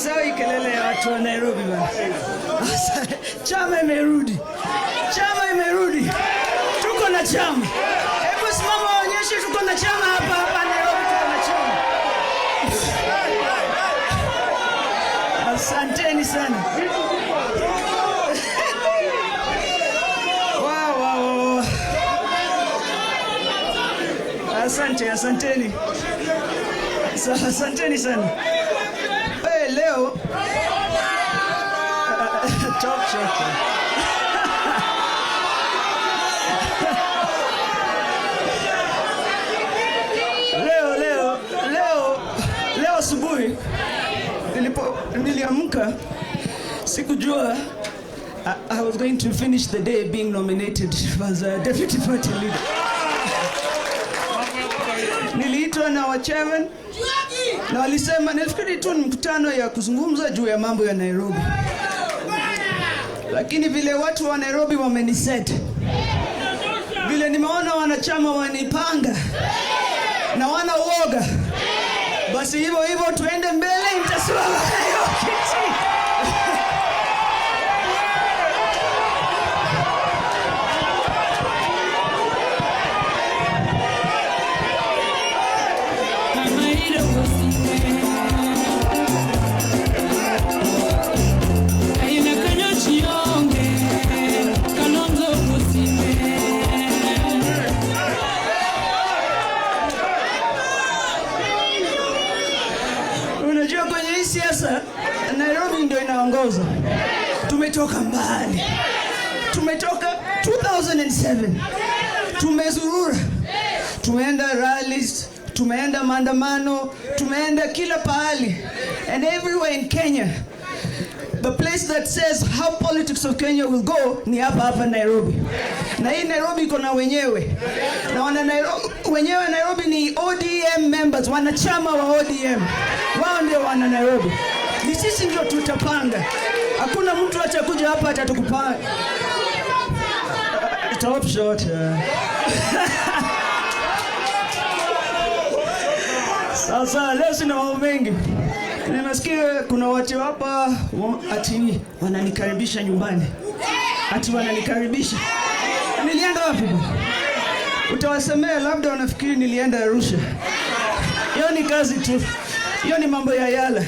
Usisahau kelele ya watu wa Nairobi bana. Chama imerudi. Chama imerudi. Tuko na chama. Hebu simama waonyeshe tuko na chama hapa Nairobi, tuko na chama. Asanteni sana. Wow. Asanteni. Asanteni sana. Leo top shot. Leo asubuhi niliamka, sikujua I was going to finish the day being nominated as a deputy party leader. Niliitwa na wa chairman na walisema, nilifikiri tu ni mkutano ya kuzungumza juu ya mambo ya Nairobi. Lakini vile watu wa Nairobi wameniset, vile nimeona wanachama wanipanga na wana uoga, basi hivyo tuende mbele, nitasimama hiyo kiti. Unajua kwenye hii siasa Nairobi ndio inaongoza. Tumetoka mbali. Tumetoka 2007. Tumezurura. Tumeenda rallies, tumeenda maandamano, tumeenda kila pahali. And everywhere in Kenya, the place that says how politics of Kenya will go ni hapa Nairobi. Na hii Nairobi iko na wenyewe. Na wenyewe Nairobi ni ODM members, wanachama wa ODM. Wao ndio wana Nairobi. Ni sisi ndio tutapanga. Hakuna mtu atakuja hapa atatukupanga. Top shot. Sasa leo sina mambo mengi. Nimesikia kuna watu hapa ati wananikaribisha nyumbani. Ati wananikaribisha. Nilienda wapi? Utawasemea labda wanafikiri nilienda Arusha. Hiyo ni kazi tu. Hiyo ni mambo ya yala.